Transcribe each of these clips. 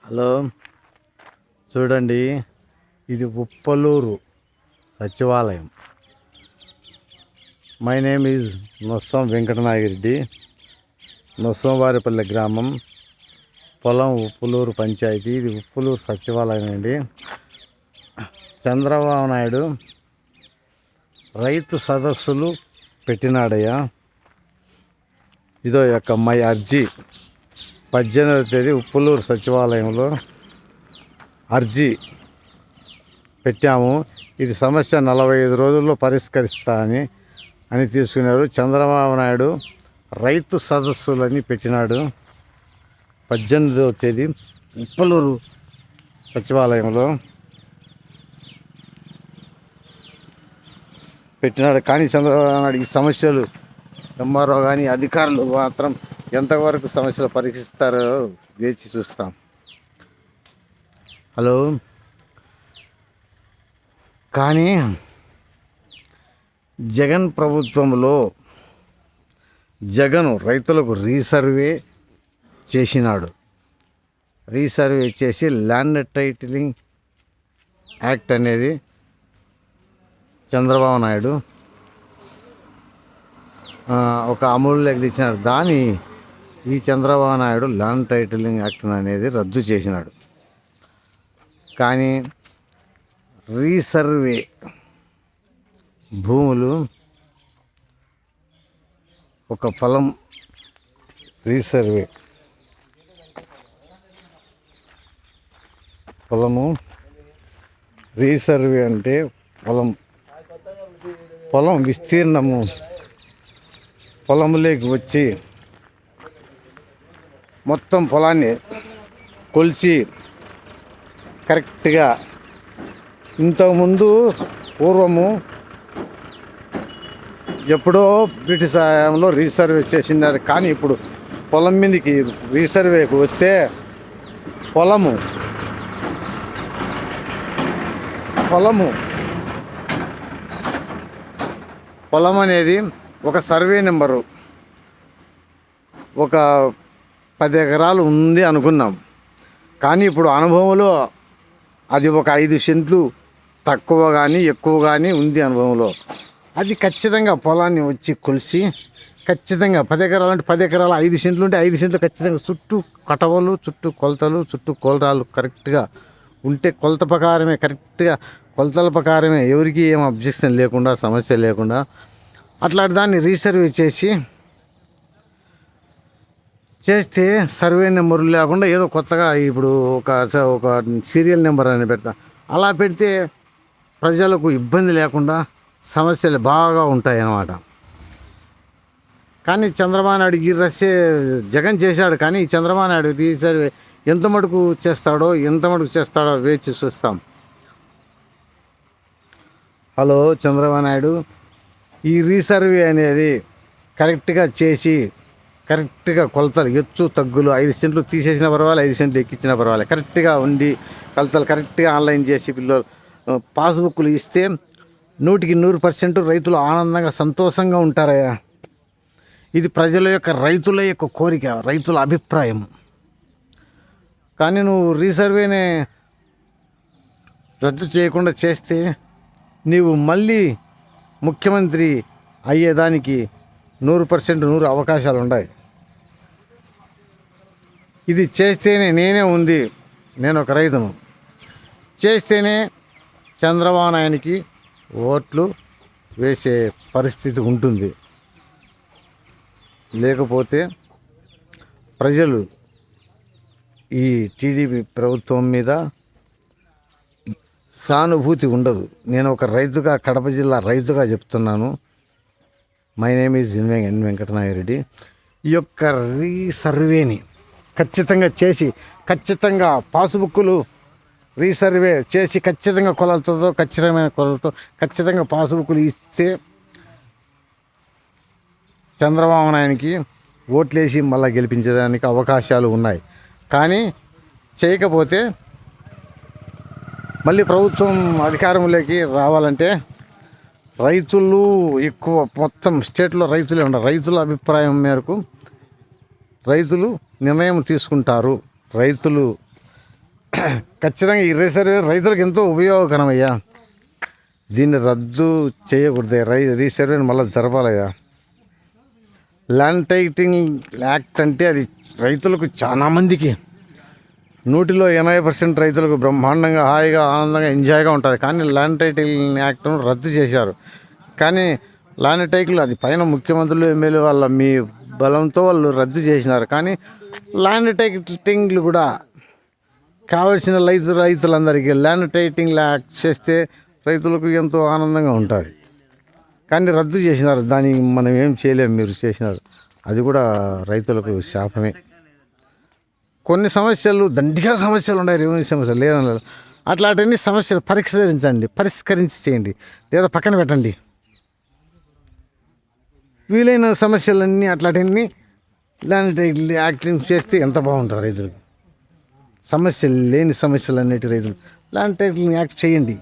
Hello, చూడండి, ఇది ఉప్పలూరు సచివాలయం. My name is Nossam Venkatanagireddy, Nossamvaripalli గ్రామం, పొలం ఉప్పలూరు పంచాయతీ. ఇది ఉప్పలూరు సచివాలయం అండి. చంద్రబాబు నాయుడు రైతు సదస్సులు పెట్టినాడయ్యా. ఇదో యొక్క మై అర్జీ 18వ తేదీ ఉప్పలూరు సచివాలయంలో అర్జీ పెట్టాము. ఇది సమస్య 45 రోజుల్లో పరిష్కరిస్తా అని తీసుకున్నాడు. చంద్రబాబు నాయుడు రైతు సదస్సులని పెట్టినాడు 18వ తేదీ ఉప్పలూరు సచివాలయంలో పెట్టినాడు. కానీ చంద్రబాబు నాయుడు ఈ సమస్యలు ఎంఆర్ఓ కానీ అధికారులు మాత్రం ఎంతవరకు సమస్యలు పరీక్షిస్తారో వేచి చూస్తాం. హలో, కానీ జగన్ ప్రభుత్వంలో జగన్ రైతులకు రీసర్వే చేసినాడు. రీసర్వే చేసి ల్యాండ్ టైటిలింగ్ యాక్ట్ అనేది చంద్రబాబు నాయుడు ఒక అమలులోకి తెచ్చినాడు. దాని ఈ Chandrababu Naidu land titling act అనేది రద్దు చేసినాడు. కానీ రీసర్వే భూములు ఒక పొలం రీసర్వే పొలము రీసర్వే అంటే పొలం విస్తీర్ణము పొలంలోకి వచ్చి మొత్తం పొలాన్ని కొలిచి కరెక్ట్గా ఇంతకుముందు పూర్వము ఎప్పుడో బ్రిటిష్ హయాంలో రీసర్వే చేసినారు. కానీ ఇప్పుడు పొలం మీదకి రీసర్వేకి వస్తే పొలం అనేది ఒక సర్వే నెంబరు ఒక 10 ఎకరాలు ఉంది అనుకున్నాం. కానీ ఇప్పుడు అనుభవంలో అది ఒక 5 సెంట్లు తక్కువ కానీ ఎక్కువ కానీ ఉంది అనుభవంలో. అది ఖచ్చితంగా పొలాన్ని వచ్చి కొలిసి ఖచ్చితంగా 10 ఎకరాలు అంటే 10 ఎకరాలు 5 సెంట్లు ఉంటే 5 సెంట్లు ఖచ్చితంగా చుట్టూ కటవలు, చుట్టూ కొలతలు, చుట్టూ కొలరాలు కరెక్ట్గా ఉంటే కొలత ప్రకారమే కరెక్ట్గా కొలతల ప్రకారమే ఎవరికి ఏం అబ్జెక్షన్ లేకుండా సమస్య లేకుండా అట్లాంటి దాన్ని రీసర్వే చేస్తే సర్వే నెంబర్లు లేకుండా ఏదో కొత్తగా ఇప్పుడు ఒక సీరియల్ నెంబర్ అని పెడతా. అలా పెడితే ప్రజలకు ఇబ్బంది లేకుండా సమస్యలు బాగా ఉంటాయి అన్నమాట. కానీ చంద్రబాబు నాయుడు ఈ జగన్ చేశాడు. కానీ చంద్రబాబు నాయుడు రీసర్వే ఎంత మటుకు చేస్తాడో వేచి చూస్తాం. హలో, చంద్రబాబు నాయుడు ఈ రీసర్వే అనేది కరెక్ట్గా చేసి కరెక్ట్గా కొలతలు ఎచ్చు తగ్గులు 5 సెంట్లు తీసేసిన పర్వాలేదు, 5 సెంట్లు ఎక్కించిన పర్వాలేదు, కరెక్ట్గా ఉండి కొలతలు కరెక్ట్గా ఆన్లైన్ చేసి పిల్లలు పాస్బుక్లు ఇస్తే 100% రైతులు ఆనందంగా సంతోషంగా ఉంటారయ్యా. ఇది రైతుల యొక్క కోరిక, రైతుల అభిప్రాయం. కానీ నువ్వు రీసర్వేనే రద్దు చేయకుండా చేస్తే నీవు మళ్ళీ ముఖ్యమంత్రి అయ్యేదానికి 100% అవకాశాలు ఉన్నాయి. ఇది చేస్తేనే నేను ఒక రైతును చేస్తేనే చంద్రబాబు నాయుడికి ఓట్లు వేసే పరిస్థితి ఉంటుంది. లేకపోతే ప్రజలు ఈ టీడీపీ ప్రభుత్వం మీద సానుభూతి ఉండదు. నేను ఒక రైతుగా, కడప జిల్లా రైతుగా చెప్తున్నాను. మై నేమ్ ఈజ్ ఎన్ వెంకటనాగిరెడ్డి. ఈ యొక్క రీసర్వేని ఖచ్చితంగా చేసి ఖచ్చితంగా పాస్బుక్లు రీసర్వే చేసి ఖచ్చితంగా ఖచ్చితమైన కొలతతో ఖచ్చితంగా పాస్బుక్లు ఇస్తే చంద్రబాబు నాయుడికి ఓట్లేసి మళ్ళీ గెలిపించేదానికి అవకాశాలు ఉన్నాయి. కానీ చేయకపోతే మళ్ళీ ప్రభుత్వం అధికారంలోకి రావాలంటే రైతులు ఎక్కువ, మొత్తం స్టేట్లో రైతులే ఉండరు. రైతుల అభిప్రాయం మేరకు రైతులు నిర్ణయం తీసుకుంటారు. రైతులు ఖచ్చితంగా ఈ రీసర్వే రైతులకు ఎంతో ఉపయోగకరమయ్యా. దీన్ని రద్దు చేయకూడదు. రీసర్వేని మళ్ళీ జరపాలయ్యా. ల్యాండ్ టైటింగ్ యాక్ట్ అంటే అది రైతులకు చాలా మందికి 100లో 80% రైతులకు బ్రహ్మాండంగా హాయిగా ఆనందంగా ఎంజాయ్గా ఉంటుంది. కానీ ల్యాండ్ టైటిల్ యాక్ట్ను రద్దు చేశారు. కానీ ల్యాండ్ టైటిల్ అది పైన ముఖ్యమంత్రులు ఎమ్మెల్యే వాళ్ళ మీ బలంతో వాళ్ళు రద్దు చేసినారు. కానీ ల్యాండ్ టైటింగ్లు కూడా కావలసిన రైతులందరికీ ల్యాండ్ టైటింగ్ యాక్ట్ చేస్తే రైతులకు ఎంతో ఆనందంగా ఉంటుంది. కానీ రద్దు చేసినారు. దానికి మనం ఏం చేయలేము. మీరు చేసినారు, అది కూడా రైతులకు శాపమే. కొన్ని సమస్యలు దండిగా సమస్యలు ఉన్నాయి, రెవెన్యూ సమస్యలు లేదన్న అట్లాంటివన్నీ సమస్యలు పరిష్కరించి చేయండి, లేదా పక్కన పెట్టండి. వీలైన సమస్యలన్నీ అట్లాంటివన్నీ ల్యాండ్ టైటిల్ యాక్టింగ్ చేస్తే ఎంత బాగుంటుంది రైతులకు. సమస్యలు లేని సమస్యలు అన్నిటి రైతులు ల్యాండ్ టైటిల్ యాక్ట్ చేయండి,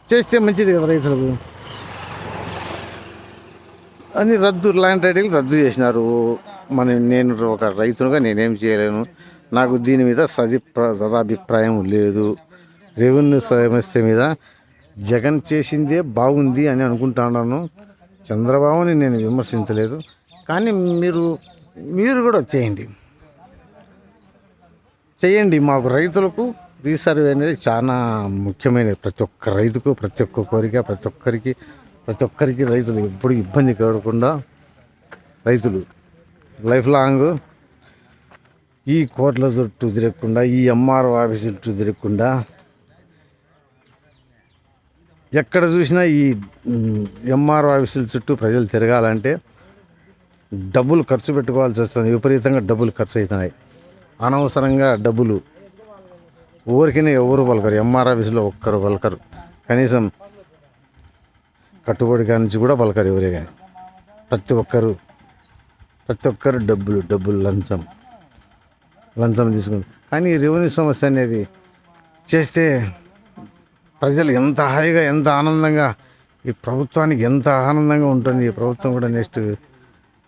చేస్తే మంచిది కదా రైతులకు. అని ల్యాండ్ టైటిల్ రద్దు చేసినారు. నేను ఒక రైతునుగా నేనేం చేయలేను. నాకు దీని మీద సదాభిప్రాయం లేదు. రెవెన్యూ సమస్య మీద జగన్ చేసిందే బాగుంది అని అనుకుంటున్నాను. చంద్రబాబుని నేను విమర్శించలేదు. కానీ మీరు కూడా చేయండి. మాకు రైతులకు రీసర్వే అనేది చాలా ముఖ్యమైనది. ప్రతి ఒక్క రైతుకు, ప్రతి ఒక్క కోరిక, ప్రతి ఒక్కరికి రైతులు ఎప్పుడు ఇబ్బంది కలగకుండా రైతులు లైఫ్ లాంగ్ ఈ కోర్టుల చుట్టూ తిరగకుండా, ఈ ఎంఆర్ఓ ఆఫీసుల చుట్టూ తిరగకుండా, ఎక్కడ చూసినా ఈ ఎంఆర్ఓ ఆఫీసుల చుట్టూ ప్రజలు తిరగాలంటే డబ్బులు ఖర్చు పెట్టుకోవాల్సి వస్తుంది. విపరీతంగా డబ్బులు ఖర్చు అవుతున్నాయి. అనవసరంగా డబ్బులు ఊరికనే ఎవరు పలకరు. ఎంఆర్ ఆఫీసులో ఒక్కరు పలకరు. కనీసం కట్టుబడి నుంచి కూడా పలకరు ఎవరే కానీ. ప్రతి ఒక్కరు డబ్బులు లంచం తీసుకుంటారు. కానీ రెవెన్యూ సమస్య అనేది చేస్తే ప్రజలు ఎంత హాయిగా, ఎంత ఆనందంగా, ఈ ప్రభుత్వానికి ఎంత ఆనందంగా ఉంటుంది. ఈ ప్రభుత్వం కూడా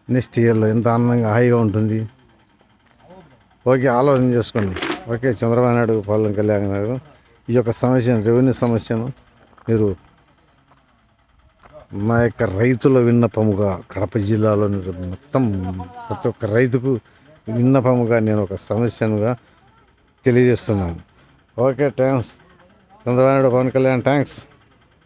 నెక్స్ట్ ఇయర్లో ఎంత ఆనందంగా హాయిగా ఉంటుంది. ఓకే, ఆలోచన చేసుకోండి. ఓకే, చంద్రబాబు నాయుడు, పవన్ కళ్యాణ్ గారు ఈ యొక్క సమస్యను, రెవెన్యూ సమస్యను మీరు మా యొక్క రైతుల విన్నపముగా, కడప జిల్లాలోని మొత్తం ప్రతి ఒక్క రైతుకు విన్నపముగా నేను ఒక సమస్యనుగా తెలియజేస్తున్నాను. Okay, thanks Chandrababu Naidu, Pawan Kalyan, thanks.